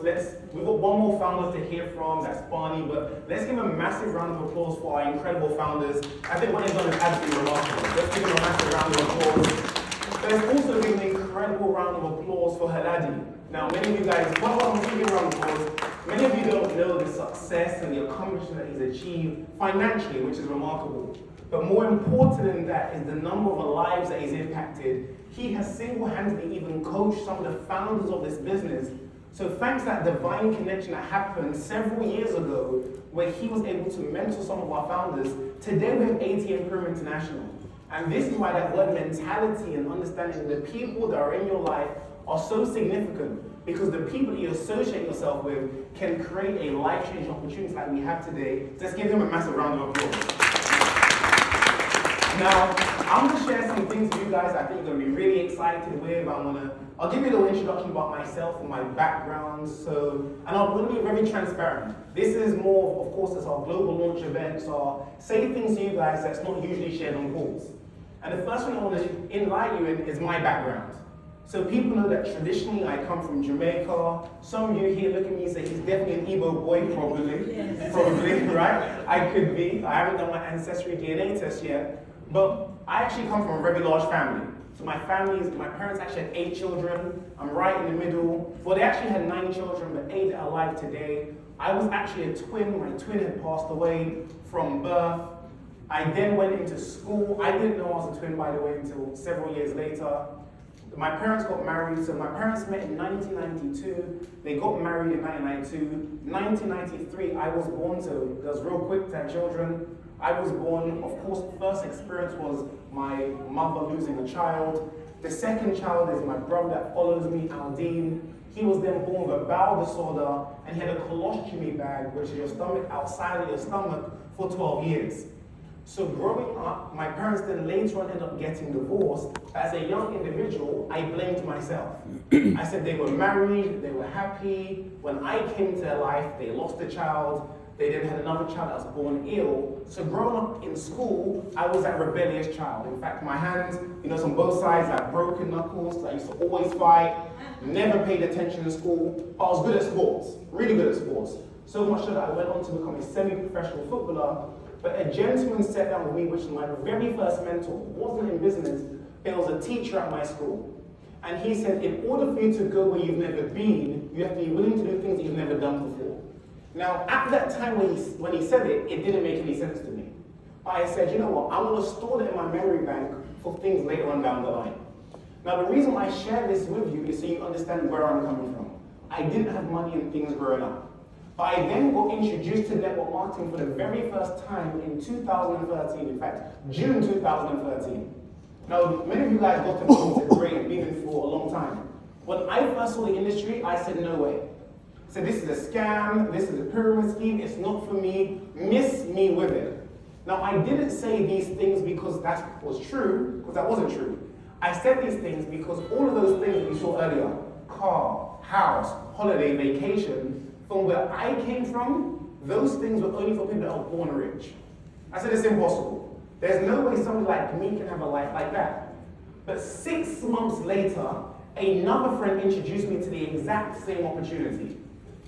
we've got one more founder to hear from, that's Barney, but let's give a massive round of applause for our incredible founders. I think what they've done is absolutely remarkable. Let's give them a massive round of applause. There's also been an incredible round of applause for Haladi. Now, many of you guys, I'm giving a round of applause. Many of you don't know the success and the accomplishment that he's achieved financially, which is remarkable. But more important than that is the number of lives that he's impacted. He has single-handedly even coached some of the founders of this business. So thanks to that divine connection that happened several years ago, where he was able to mentor some of our founders, today we have Emporium International. And this is why that word mentality and understanding the people that are in your life are so significant, because the people that you associate yourself with can create a life-changing opportunity like we have today. Let's give him a massive round of applause. Now, I'm going to share some things with you guys I think you're going to be really excited with. I'll give you a little introduction about myself and my background. And I'm going to be very transparent. This is more, of course, it's our global launch event, so I'll say things to you guys that's not usually shared on calls. And the first thing I want to enlighten you in is my background. So people know that traditionally I come from Jamaica. Some of you here look at me and say, he's definitely an Igbo boy, probably. Yes. Probably, right? I could be. I haven't done my ancestry DNA test yet. But I actually come from a very large family. So my parents actually had 8 children. I'm right in the middle. Well, they actually had 9 children, but 8 are alive today. I was actually a twin. My twin had passed away from birth. I then went into school. I didn't know I was a twin, by the way, until several years later. My parents got married, so my parents met in 1992. They got married in 1992. 1993, I was born, so it was real quick to have children. I was born, of course, the first experience was my mother losing a child. The second child is my brother that follows me, Aldine. He was then born with a bowel disorder, and he had a colostomy bag, which is your stomach outside of your stomach, for 12 years. So growing up, my parents then later on ended up getting divorced. As a young individual, I blamed myself. I said they were married, they were happy. When I came to their life, they lost a child. They then had another child that was born ill. So growing up in school, I was that rebellious child. In fact, my hands, on both sides, I had broken knuckles. I used to always fight, never paid attention in school. But I was good at sports, really good at sports. So much so that I went on to become a semi-professional footballer. But a gentleman sat down with me, which was my very first mentor. Wasn't in business, but was a teacher at my school. And he said, in order for you to go where you've never been, you have to be willing to do things that you've never done before. Now, at that time when he said it, it didn't make any sense to me. But I said, you know what, I'm going to store that in my memory bank for things later on down the line. Now, the reason why I share this with you is so you understand where I'm coming from. I didn't have money and things growing up. But I then got introduced to network marketing for the very first time in 2013, in fact, June 2013. Now, many of you guys got to know me great and been in for a long time. When I first saw the industry, I said, no way. I said, this is a scam, this is a pyramid scheme, it's not for me, miss me with it. Now, I didn't say these things because that was true, because that wasn't true. I said these things because all of those things that you saw earlier, car, house, holiday, vacation, from where I came from, those things were only for people that are born rich. I said, it's impossible. There's no way somebody like me can have a life like that. But 6 months later, another friend introduced me to the exact same opportunity.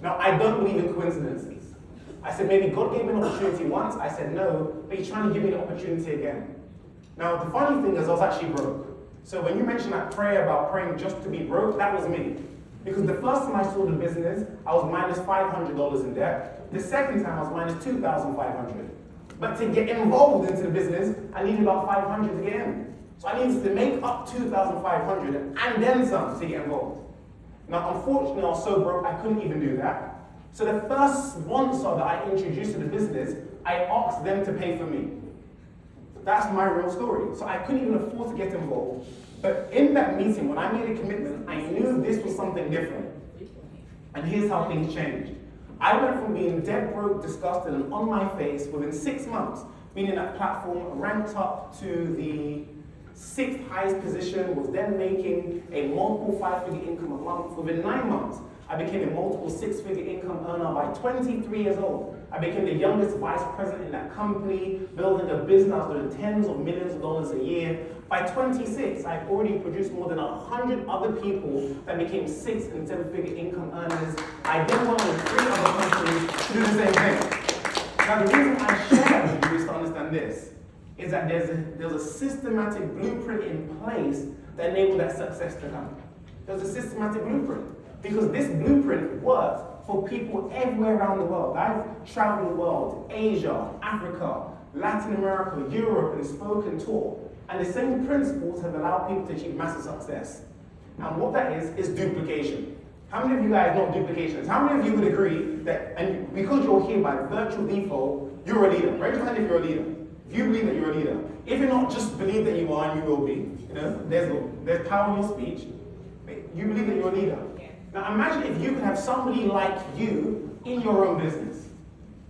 Now, I don't believe in coincidences. I said, maybe God gave me an opportunity once. I said, no, but he's trying to give me the opportunity again. Now, the funny thing is I was actually broke. So when you mentioned that prayer about praying just to be broke, that was me. Because the first time I saw the business, I was minus $500 in debt. The second time, I was minus $2,500. But to get involved into the business, I needed about $500 to get in. So I needed to make up $2,500 and then some to get involved. Now, unfortunately, I was so broke, I couldn't even do that. So the first sponsor that I introduced to the business, I asked them to pay for me. That's my real story. So I couldn't even afford to get involved. But in that meeting, when I made a commitment, I knew this was something different. And here's how things changed. I went from being dead broke, disgusted, and on my face within 6 months, being in that platform, ranked up to the 6th highest position, was then making a multiple 5-figure income a month. Within 9 months, I became a multiple six-figure income earner by 23 years old. I became the youngest vice president in that company, building a business that was doing tens of millions of dollars a year. By 26, I've already produced more than 100 other people that became six and seven-figure income earners. I then went with 3 other companies to do the same thing. Now, the reason I share that with you is to understand this, is that there's a systematic blueprint in place that enabled that success to come. There's a systematic blueprint. Because this blueprint works for people everywhere around the world. I've traveled the world, Asia, Africa, Latin America, Europe, and spoken, taught. And the same principles have allowed people to achieve massive success. And what that is duplication. How many of you guys know duplications? How many of you would agree that, and because you're here by virtual default, you're a leader? Raise your hand if you're a leader. If you believe that you're a leader. If you're not, just believe that you are and you will be. You know, there's power in your speech. You believe that you're a leader. Now imagine if you could have somebody like you in your own business.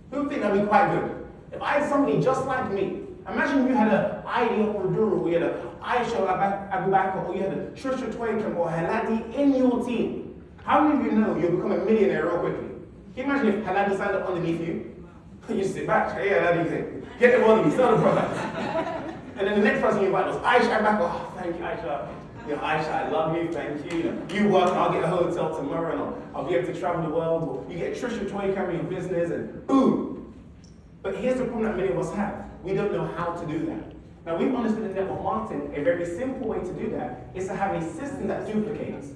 Who would think that'd be quite good? If I had somebody just like me, imagine you had an ideal Purdue, or you had an Aisha Abu Bakr, or you had a Trisha Twakem, or Haladi in your team. How many of you know you'll become a millionaire real quickly? Can you imagine if Haladi signed up underneath you? You sit back, hey Haladi, get the money, sell the product. And then the next person you invite was Aisha Abu Bakr, oh thank you Aisha. You know, Aisha, I love you, thank you. You work, I'll get a hotel tomorrow, and I'll be able to travel the world. Or you get Trisha Toy carrying your business, and boom. But here's the problem that many of us have. We don't know how to do that. Now, we've understood in network marketing, a very simple way to do that is to have a system that duplicates.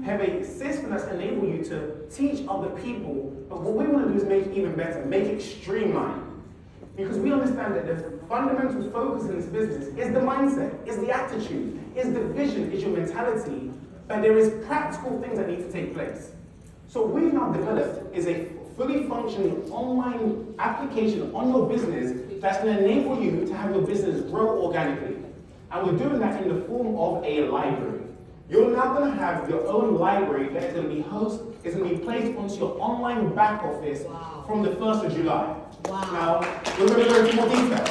Have a system that's enable you to teach other people, but what we want to do is make it even better, make it streamlined. Because we understand that the fundamental focus in this business is the mindset, is the attitude, is the vision, is your mentality, but there is practical things that need to take place. So what we've now developed is a fully functioning online application on your business that's going to enable you to have your business grow organically. And we're doing that in the form of a library. You're now going to have your own library that is going to be it's going to be placed onto your online back office from the 1st of July. Wow. Now, we're going to go into more detail.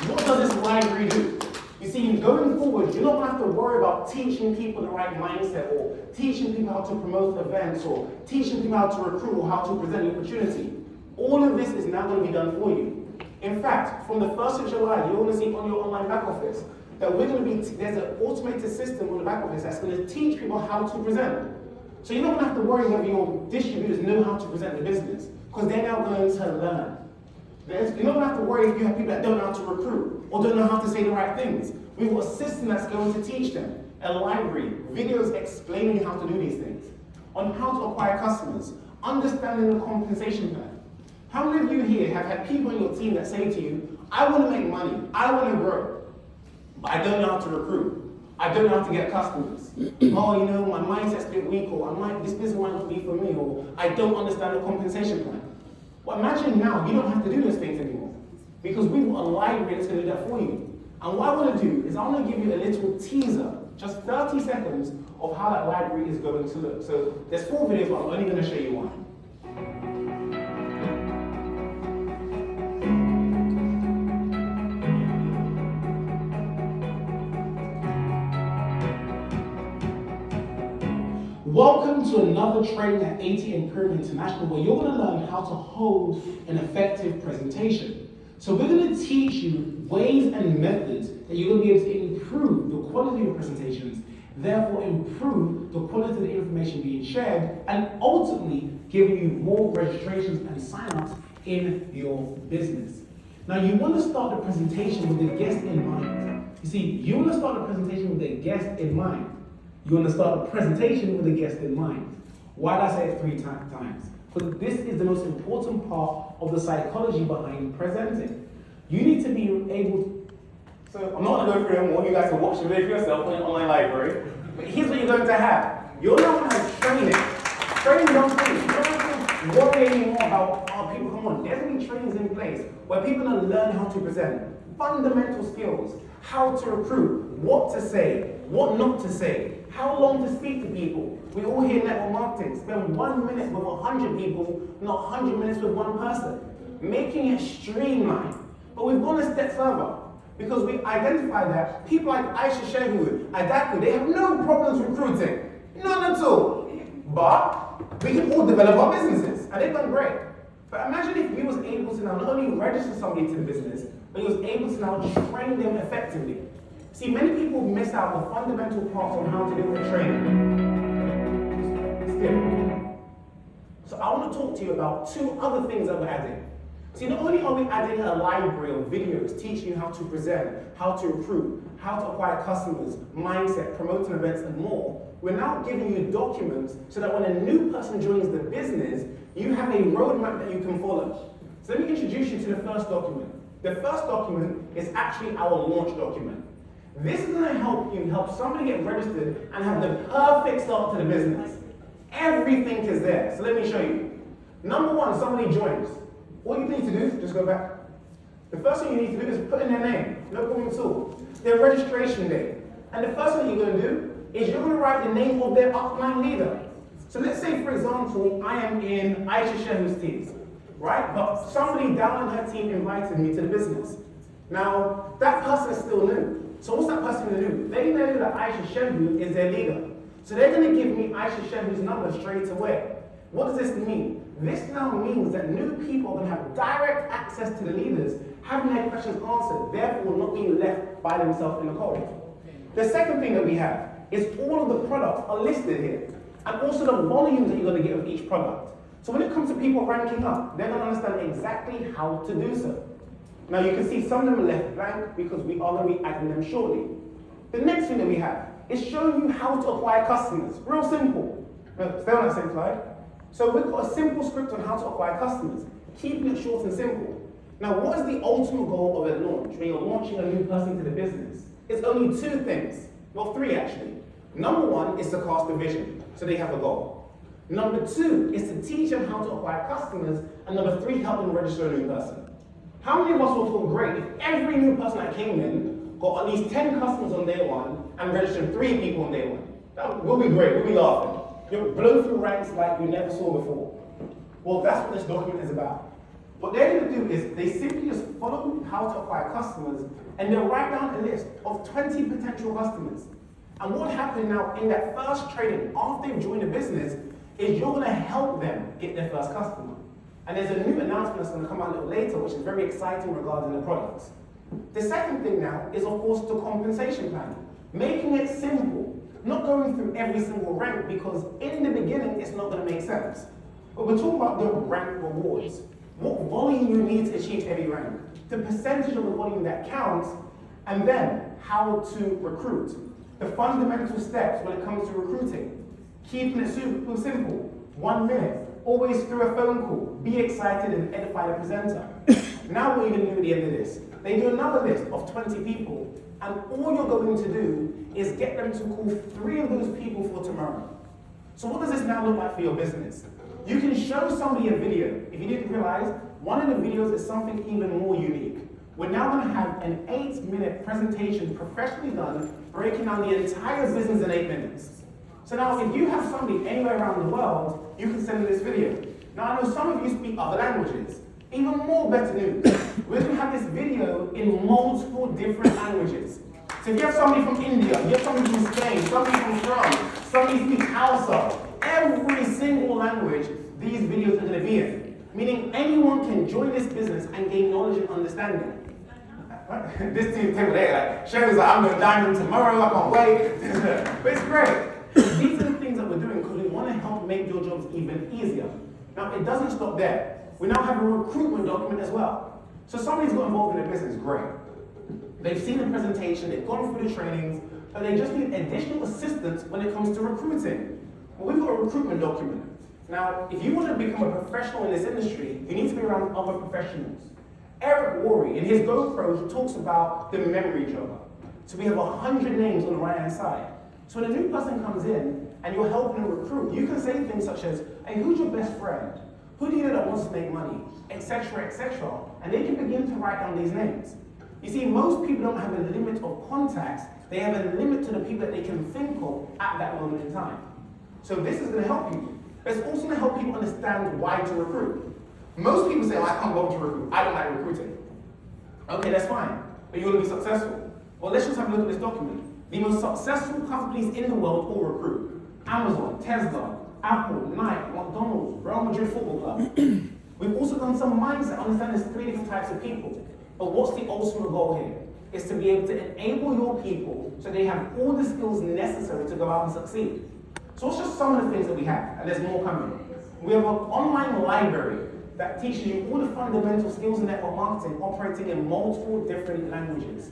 What does this library do? You see, going forward, you're not going to have to worry about teaching people the right mindset, or teaching people how to promote events, or teaching people how to recruit, or how to present the opportunity. All of this is now going to be done for you. In fact, from the 1st of July, you're going to see on your online back office that there's an automated system on the back office that's going to teach people how to present. So you're not going to have to worry whether your distributors know how to present the business, because they're now going to learn. You're not going to have to worry if you have people that don't know how to recruit or don't know how to say the right things. We've got a system that's going to teach them, a library, videos explaining how to do these things, on how to acquire customers, understanding the compensation plan. How many of you here have had people in your team that say to you, I want to make money, I want to grow, but I don't know how to recruit. I don't know how to get customers. Oh, you know, my mindset's a bit weak, or this business might not be for me, or I don't understand the compensation plan. Well, imagine now you don't have to do those things anymore, because we've got a library that's going to do that for you. And what I want to do is I want to give you a little teaser, just 30 seconds, of how that library is going to look. So there's 4 videos, but I'm only going to show you one. Welcome to another training at Emporium International, where you're going to learn how to hold an effective presentation. So we're going to teach you ways and methods that you're going to be able to improve the quality of your presentations, therefore improve the quality of the information being shared, and ultimately giving you more registrations and sign-ups in your business. Now, you want to start the presentation with the guest in mind. You see, you want to start the presentation with the guest in mind. You want to start a presentation with a guest in mind. Why did I say it 3 times? Because this is the most important part of the psychology behind presenting. You need to be able to, so I'm not going to go through them all, you guys can watch the video for yourself on your online library, but here's what you're going to have. You're not going to have training young people. You don't have to worry anymore about, people, come on, there's going to be trainings in place where people are going to learn how to present, fundamental skills, how to recruit, what to say, what not to say, how long to speak to people. We all hear network marketing. Spend 1 minute with 100 people, not 100 minutes with one person. Making it streamlined. But we've gone a step further, because we identified that people like Aisha Shehu, Adaku, they have no problems recruiting. None at all. But we can all develop our businesses, and they've done great. But imagine if you was able to now not only register somebody to the business, but you was able to now train them effectively. See, many people miss out the fundamental parts on how to do with training. So I want to talk to you about two other things that we're adding. See, not only are we adding a library of videos teaching you how to present, how to recruit, how to acquire customers, mindset, promoting events, and more, we're now giving you documents so that when a new person joins the business, you have a roadmap that you can follow. So let me introduce you to the first document. The first document is actually our launch document. This is going to help somebody get registered and have the perfect start to the business. Everything is there. So let me show you. Number one, somebody joins. All you need to do is just go back. The first thing you need to do is put in their name. No problem at all. Their registration date. And the first thing you're going to do is you're going to write the name of their upline leader. So let's say, for example, I am in Aisha Shehu's team, right? But somebody down on her team invited me to the business. Now, that person is still new. So what's that person going to do? They know that Aisha Shehu is their leader. So they're going to give me Aisha Shehu's number straight away. What does this mean? This now means that new people are going to have direct access to the leaders, having their questions answered, therefore not being left by themselves in the cold. The second thing that we have is all of the products are listed here, and also the volumes that you're going to get of each product. So when it comes to people ranking up, they're going to understand exactly how to do so. Now you can see some of them are left blank because we are going to be adding them shortly. The next thing that we have is showing you how to acquire customers. Real simple. Stay on that same slide. So we've got a simple script on how to acquire customers, keeping it short and simple. Now what is the ultimate goal of a launch when you're launching a new person to the business? It's only two things. Well, three actually. Number one is to cast a vision, so they have a goal. Number two is to teach them how to acquire customers, and number three, help them register a new person. How many of us will feel great if every new person that came in got at least 10 customers on day one and registered 3 people on day one? That will be great, we'll be laughing. You'll blow through ranks like you never saw before. Well, that's what this document is about. What they're going to do is they simply just follow how to acquire customers, and they'll write down a list of 20 potential customers. And what happened now in that first training, after they've joined the business, is you're going to help them get their first customer. And there's a new announcement that's going to come out a little later, which is very exciting regarding the products. The second thing now is, of course, the compensation plan. Making it simple, not going through every single rank, because in the beginning, it's not going to make sense. But we're talking about the rank rewards. What volume you need to achieve every rank, the percentage of the volume that counts, and then how to recruit. The fundamental steps when it comes to recruiting. Keeping it super simple. 1 minute. Always through a phone call. Be excited and edify the presenter. Now what are you going to do at the end of this? They do another list of 20 people, and all you're going to do is get them to call 3 of those people for tomorrow. So what does this now look like for your business? You can show somebody a video. If you didn't realize, one of the videos is something even more unique. We're now going to have an 8-minute presentation professionally done, breaking down the entire business in 8 minutes. So now if you have somebody anywhere around the world, you can send them this video. Now I know some of you speak other languages. Even more better news. We're going to have this video in multiple different languages. So if you have somebody from India, you have somebody from Spain, somebody from France, somebody speaks Hausa, every single language these videos are going to be in. Meaning anyone can join this business and gain knowledge and understanding. This team table there, like, Sherry's like, I'm going diamond tomorrow, I can't wait. But it's great. These are the things that we're doing because we want to help make your jobs even easier. Now, it doesn't stop there. We now have a recruitment document as well. So somebody's got involved in their business, great. They've seen the presentation, they've gone through the trainings, but they just need additional assistance when it comes to recruiting. Well, we've got a recruitment document. Now, if you want to become a professional in this industry, you need to be around other professionals. Eric Worre, in his GoPro, talks about the memory jogger. So we have 100 names on the right-hand side. So when a new person comes in and you're helping them recruit, you can say things such as, hey, who's your best friend? Who do you know that wants to make money? Etc., etc. And they can begin to write down these names. You see, most people don't have a limit of contacts. They have a limit to the people that they can think of at that moment in time. So this is going to help you. But it's also going to help people understand why to recruit. Most people say, oh, I can't go to recruit. I don't like recruiting. Okay, that's fine. But you're going to be successful. Well, let's just have a look at this document. The most successful companies in the world all recruit. Amazon, Tesla, Apple, Nike, McDonald's, Real Madrid Football Club. We've also done some mindset, understand there's 3 different types of people. But what's the ultimate goal here? Is to be able to enable your people so they have all the skills necessary to go out and succeed. So it's just some of the things that we have, and there's more coming. We have an online library that teaches you all the fundamental skills in network marketing operating in multiple different languages.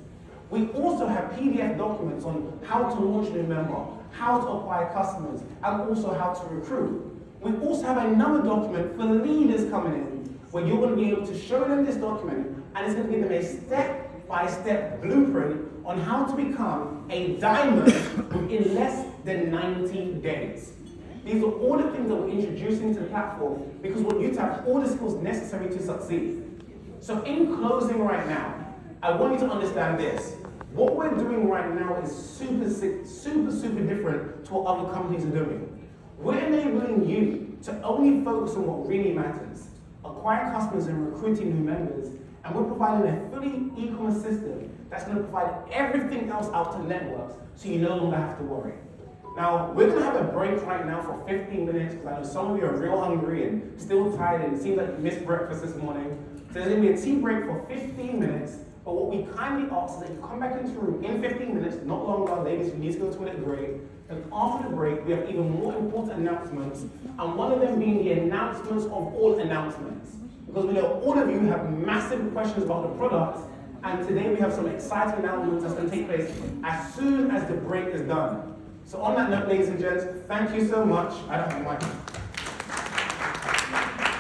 We also have PDF documents on how to launch a new member, how to acquire customers, and also how to recruit. We also have another document for leaders coming in, where you're going to be able to show them this document, and it's going to give them a step-by-step blueprint on how to become a diamond in less than 90 days. These are all the things that we're introducing to the platform because we want you to have all the skills necessary to succeed. So in closing right now, I want you to understand this. What we're doing right now is super different to what other companies are doing. We're enabling you to only focus on what really matters, acquire customers and recruiting new members, and we're providing a fully e-commerce system that's going to provide everything else out to networks so you no longer have to worry. Now, we're going to have a break right now for 15 minutes because I know some of you are real hungry and still tired and it seems like you missed breakfast this morning. So there's going to be a tea break for 15 minutes, but what we kindly ask is that you come back into the room in 15 minutes, not longer. Ladies, you need to go to a break. And after the break, we have even more important announcements, and one of them being the announcements of all announcements. Because we know all of you have massive questions about the product, and today we have some exciting announcements that's going to take place as soon as the break is done. So on that note, ladies and gents, thank you so much. I don't have a mic.